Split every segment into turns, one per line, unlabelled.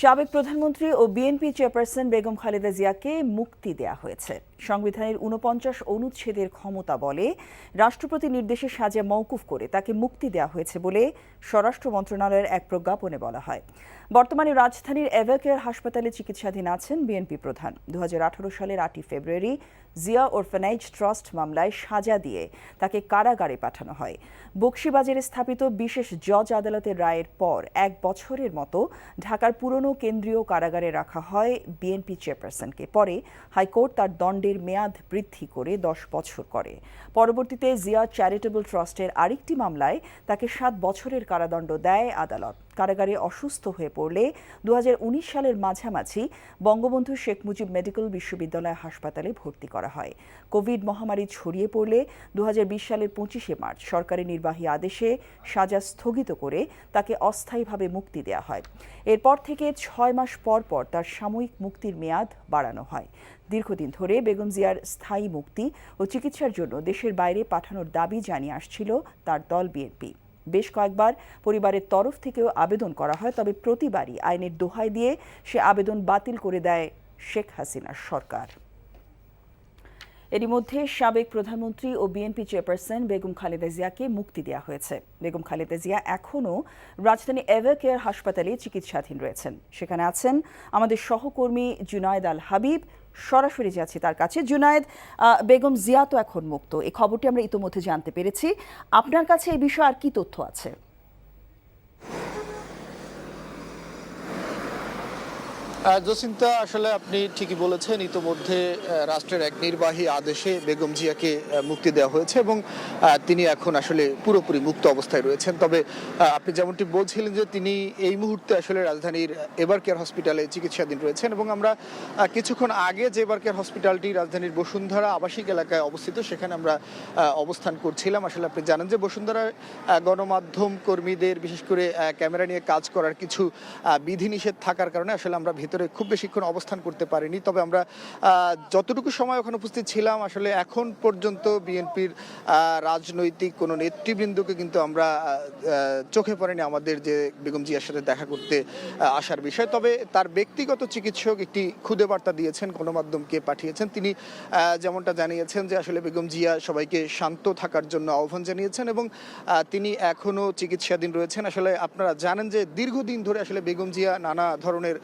সাবেক প্রধানমন্ত্রী ও BNP chairperson Begum Khaleda জিয়াকে মুক্তি দেয়া হয়েছে। সংবিধানের ৪৯ অনুচ্ছেদের ক্ষমতা বলে রাষ্ট্রপতি নির্দেশে সাজা মওকুফ করে তাকে মুক্তি দেওয়া হয়েছে বলে স্বরাষ্ট্র মন্ত্রণালয়ের এক প্রজ্ঞাপনে বলা হয়। বর্তমানে রাজধানীর এভারকেয়ার হাসপাতালে চিকিৎসাধীন আছেন বিএনপি প্রধান। ২০১৮ সালের ৮ ফেব্রুয়ারি জিয়া অরফানেজ ট্রাস্ট মামলায় সাজা দিয়ে তাকে কারাগারে পাঠানো হয়। বকশীবাজারে স্থাপিত বিশেষ জজ আদালতের রায়ের পর ১ বছরের মতো ঢাকার পুরনো কেন্দ্রীয় কারাগারে রাখা হয় বিএনপি চেয়ারপারসনকে। পরে হাইকোর্ট তার দণ্ডের মেয়াদ বৃদ্ধি করে ১০ বছর করে। পরবর্তীতে জিয়া চ্যারিটেবল ট্রাস্টের আরেকটি মামলায় তাকে ৭ বছরের কারাদণ্ড দেয় আদালত। কারাগারে অসুস্থ হয়ে পড়লে ২০১৯ সালের মাঝামাঝি বঙ্গবন্ধু শেখ মুজিব মেডিকেল বিশ্ববিদ্যালয় হাসপাতালে ভর্তি করা হয়। কোভিড মহামারী ছড়িয়ে পড়লে ২০২০ সালের ২৫শে মার্চ সরকারি নির্বাহী আদেশে সাজা স্থগিত করে তাকে অস্থায়ীভাবে মুক্তি দেওয়া হয়। এরপর থেকে ৬ মাস পর পর তার সাময়িক মুক্তির মেয়াদ বাড়ানো হয়। দীর্ঘদিন ধরে বেগম জিয়ার স্থায়ী মুক্তি ও চিকিৎসার জন্য দেশের বাইরে পাঠানোর দাবি জানিয়ে আসছিল তার দল বিএনপি। বেশ কয়েকবার পরিবারের তরফ থেকেও আবেদন করা হয়, তবে প্রতিবারই আইনের দোহাই দিয়ে সে আবেদন বাতিল করে দেয় শেখ হাসিনার সরকার। এরই মধ্যে সাবেক প্রধানমন্ত্রী ও বিএনপি চেয়ারপারসন বেগম খালেদা জিয়াকে মুক্তি দেওয়া হয়েছে। বেগম খালেদা জিয়া এখনও রাজধানী এভারকেয়ার হাসপাতালে চিকিৎসাধীন রয়েছেন। সেখানে আছেন আমাদের সহকর্মী জুনায়েদ আল হাবিব। সরাসরি যাচ্ছি তার কাছে। জুনায়েদ, বেগম জিয়া তো এখন মুক্ত, এই খবরটি আমরা ইতোমধ্যে জানতে পেরেছি। আপনার কাছে এই বিষয়ে আর কি তথ্য আছে?
জসিন্তা, আসলে আপনি ঠিকই বলেছেন, ইতোমধ্যে রাষ্ট্রের এক নির্বাহী আদেশে বেগম জিয়াকে মুক্তি দেওয়া হয়েছে এবং তিনি এখন আসলে পুরোপুরি মুক্ত অবস্থায় রয়েছেন। তবে আপনি যেমনটি বলছিলেন যে তিনি এই মুহূর্তে আসলে রাজধানীর এভারকেয়ার হসপিটালে চিকিৎসাধীন রয়েছেন এবং আমরা কিছুক্ষণ আগে যে এভারকেয়ার হসপিটালটি রাজধানীর বসুন্ধরা আবাসিক এলাকায় অবস্থিত, সেখানে আমরা অবস্থান করছিলাম। আসলে আপনি জানেন যে বসুন্ধরা গণমাধ্যম কর্মীদের বিশেষ করে ক্যামেরা নিয়ে কাজ করার কিছু বিধিনিষেধ থাকার কারণে আসলে আমরা ভিতরে খুব বেশিক্ষণ অবস্থান করতে পারিনি। তবে আমরা যতটুকু সময় ওখানে উপস্থিত ছিলাম, আসলে এখন পর্যন্ত বিএনপির রাজনৈতিক কোনো নেতৃবৃন্দকে কিন্তু আমরা চোখে পড়েনি আমাদের যে বেগম জিয়ার সাথে দেখা করতে আসার বিষয়। তবে তার ব্যক্তিগত চিকিৎসক একটি খুদে বার্তা দিয়েছেন, গণমাধ্যমকে পাঠিয়েছেন। তিনি যেমনটা জানিয়েছেন যে আসলে বেগম জিয়া সবাইকে শান্ত থাকার জন্য আহ্বান জানিয়েছেন এবং তিনি এখনও চিকিৎসাধীন রয়েছেন। আসলে আপনারা জানেন যে দীর্ঘদিন ধরে আসলে বেগম জিয়া নানা ধরনের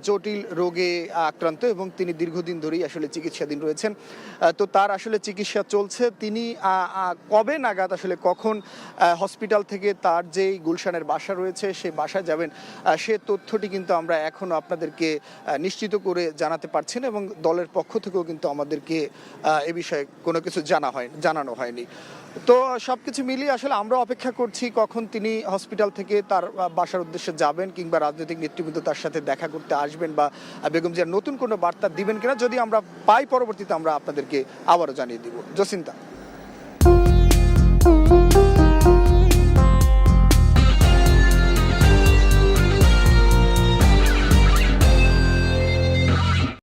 জটিল রোগে আক্রান্ত এবং তিনি দীর্ঘদিন ধরেই আসলে চিকিৎসাধীন রয়েছেন। তো তার আসলে চিকিৎসা চলছে। তিনি কবে নাগাদ আসলে কখন হসপিটাল থেকে তার যেই গুলশানের বাসা রয়েছে সেই বাসায় যাবেন, সে তথ্যটি কিন্তু আমরা এখনো আপনাদেরকে নিশ্চিত করে জানাতে পারছি না এবং দলের পক্ষ থেকেও কিন্তু আমাদেরকে এ বিষয়ে কোনো কিছু জানানো হয়নি। তো সবকিছু মিলিয়ে আসলে আমরা অপেক্ষা করছি কখন তিনি হসপিটাল থেকে তার বাসার উদ্দেশ্যে যাবেন কিংবা রাজনৈতিক নেতৃবৃন্দ তার সাথে দেখা করতে আসবেন বা বেগম জিয়ার নতুন কোনো বার্তা দিবেন কিনা। যদি আমরা পাই, পরবর্তীতে আমরা আপনাদেরকে আবারও জানিয়ে দিব। জসিন্তা।